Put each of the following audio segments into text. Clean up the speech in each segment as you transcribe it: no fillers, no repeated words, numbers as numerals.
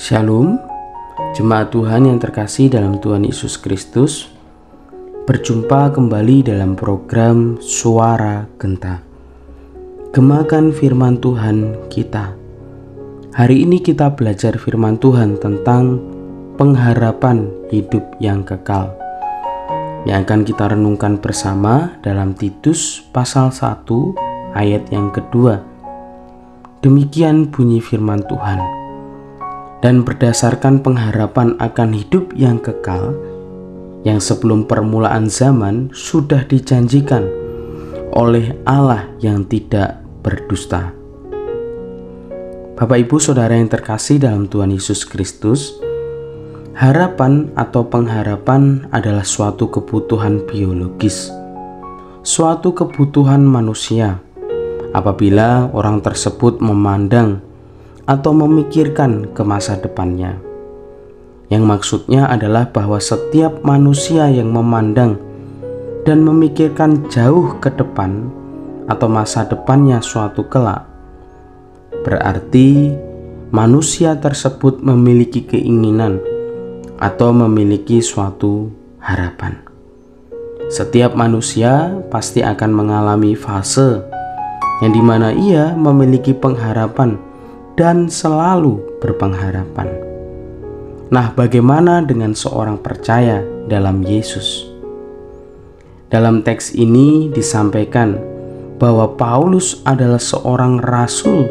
Shalom, jemaat Tuhan yang terkasih dalam Tuhan Yesus Kristus. Berjumpa kembali dalam program Suara Genta. Gemakan firman Tuhan kita. Hari ini kita belajar firman Tuhan tentang pengharapan hidup yang kekal, yang akan kita renungkan bersama dalam Titus pasal 1 ayat yang kedua. Demikian bunyi firman Tuhan. Dan berdasarkan pengharapan akan hidup yang kekal, yang sebelum permulaan zaman sudah dijanjikan oleh Allah yang tidak berdusta. Bapak Ibu Saudara yang terkasih dalam Tuhan Yesus Kristus, harapan atau pengharapan adalah suatu kebutuhan biologis, suatu kebutuhan manusia. Apabila orang tersebut memandang atau memikirkan ke masa depannya, yang maksudnya adalah bahwa setiap manusia yang memandang dan memikirkan jauh ke depan atau masa depannya suatu kelak, berarti manusia tersebut memiliki keinginan atau memiliki suatu harapan. Setiap manusia pasti akan mengalami fase yang dimana ia memiliki pengharapan dan selalu berpengharapan. Nah, bagaimana dengan seorang percaya dalam Yesus? Dalam teks ini disampaikan bahwa Paulus adalah seorang rasul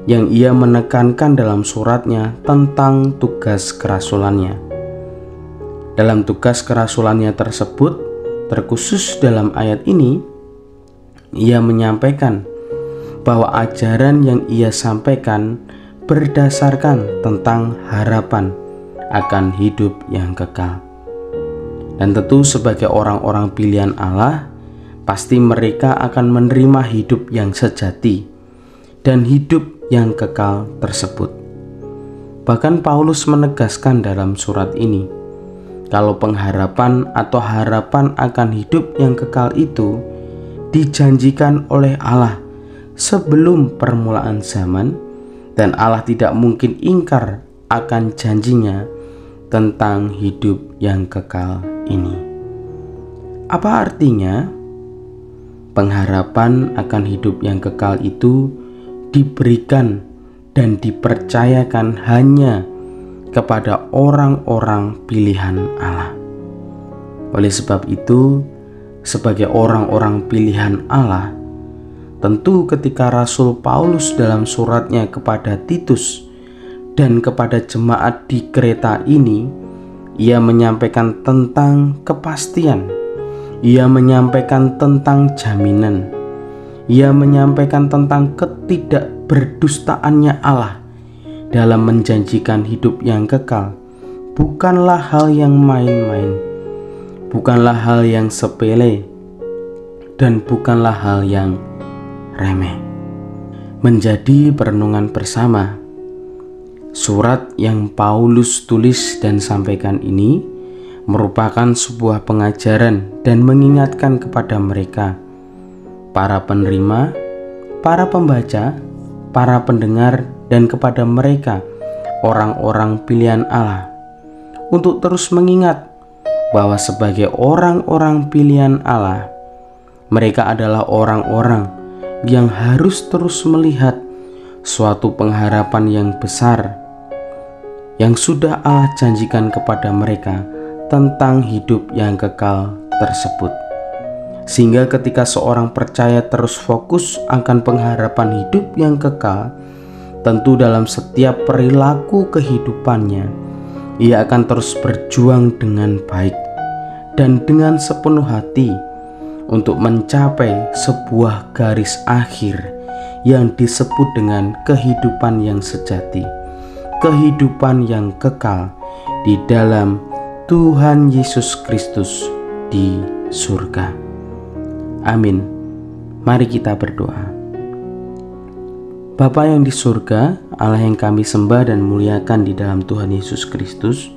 yang ia menekankan dalam suratnya tentang tugas kerasulannya. Dalam tugas kerasulannya tersebut, terkhusus dalam ayat ini, ia menyampaikan bahwa ajaran yang ia sampaikan berdasarkan tentang harapan akan hidup yang kekal. Dan tentu sebagai orang-orang pilihan Allah, pasti mereka akan menerima hidup yang sejati dan hidup yang kekal tersebut. Bahkan Paulus menegaskan dalam surat ini, kalau pengharapan atau harapan akan hidup yang kekal itu dijanjikan oleh Allah sebelum permulaan zaman, dan Allah tidak mungkin ingkar akan janjinya tentang hidup yang kekal ini. Apa artinya? Pengharapan akan hidup yang kekal itu diberikan dan dipercayakan hanya kepada orang-orang pilihan Allah. Oleh sebab itu, sebagai orang-orang pilihan Allah, tentu ketika Rasul Paulus dalam suratnya kepada Titus dan kepada jemaat di Kreta ini, ia menyampaikan tentang kepastian, ia menyampaikan tentang jaminan, ia menyampaikan tentang ketidakberdustaannya Allah dalam menjanjikan hidup yang kekal. Bukanlah hal yang main-main, bukanlah hal yang sepele, dan bukanlah hal yang remeh. Menjadi perenungan bersama, surat yang Paulus tulis dan sampaikan ini merupakan sebuah pengajaran dan mengingatkan kepada mereka, para penerima, para pembaca, para pendengar, dan kepada mereka, orang-orang pilihan Allah, untuk terus mengingat bahwa sebagai orang-orang pilihan Allah, mereka adalah orang-orang yang harus terus melihat suatu pengharapan yang besar yang sudah Allah janjikan kepada mereka tentang hidup yang kekal tersebut. Sehingga ketika seorang percaya terus fokus akan pengharapan hidup yang kekal, tentu dalam setiap perilaku kehidupannya, ia akan terus berjuang dengan baik dan dengan sepenuh hati untuk mencapai sebuah garis akhir yang disebut dengan kehidupan yang sejati, kehidupan yang kekal di dalam Tuhan Yesus Kristus di surga. Amin. Mari kita berdoa. Bapa yang di surga, Allah yang kami sembah dan muliakan di dalam Tuhan Yesus Kristus,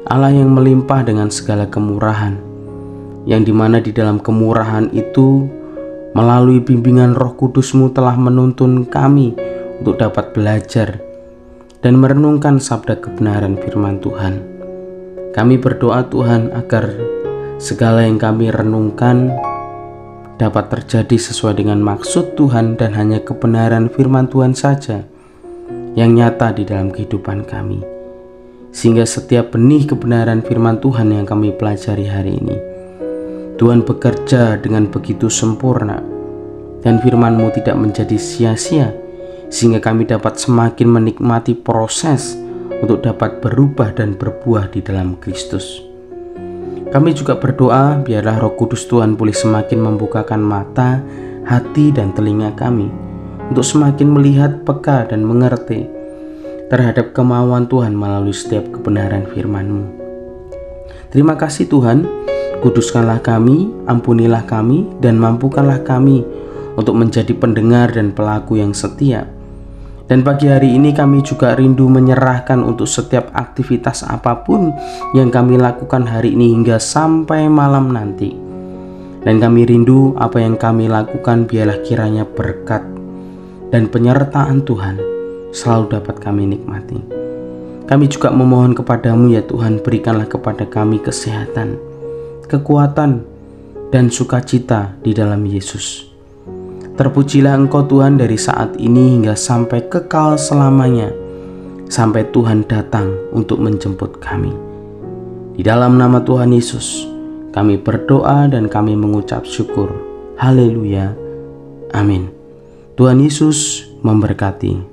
Allah yang melimpah dengan segala kemurahan, yang dimana di dalam kemurahan itu melalui bimbingan Roh Kudus-Mu telah menuntun kami untuk dapat belajar dan merenungkan sabda kebenaran firman Tuhan. Kami berdoa Tuhan agar segala yang kami renungkan dapat terjadi sesuai dengan maksud Tuhan dan hanya kebenaran firman Tuhan saja yang nyata di dalam kehidupan kami. Sehingga setiap benih kebenaran firman Tuhan yang kami pelajari hari ini, Tuhan bekerja dengan begitu sempurna dan firman-Mu tidak menjadi sia-sia, sehingga kami dapat semakin menikmati proses untuk dapat berubah dan berbuah di dalam Kristus. Kami juga berdoa biarlah Roh Kudus Tuhan boleh semakin membukakan mata, hati, dan telinga kami untuk semakin melihat peka dan mengerti terhadap kemauan Tuhan melalui setiap kebenaran firman-Mu. Terima kasih Tuhan, kuduskanlah kami, ampunilah kami, dan mampukanlah kami untuk menjadi pendengar dan pelaku yang setia. Dan pagi hari ini kami juga rindu menyerahkan untuk setiap aktivitas apapun yang kami lakukan hari ini hingga sampai malam nanti. Dan kami rindu apa yang kami lakukan biarlah kiranya berkat dan penyertaan Tuhan selalu dapat kami nikmati. Kami juga memohon kepadamu ya Tuhan, berikanlah kepada kami kesehatan, kekuatan, dan sukacita di dalam Yesus. Terpujilah Engkau Tuhan dari saat ini hingga sampai kekal selamanya, sampai Tuhan datang untuk menjemput kami. Di dalam nama Tuhan Yesus, kami berdoa dan kami mengucap syukur. Haleluya. Amin. Tuhan Yesus memberkati.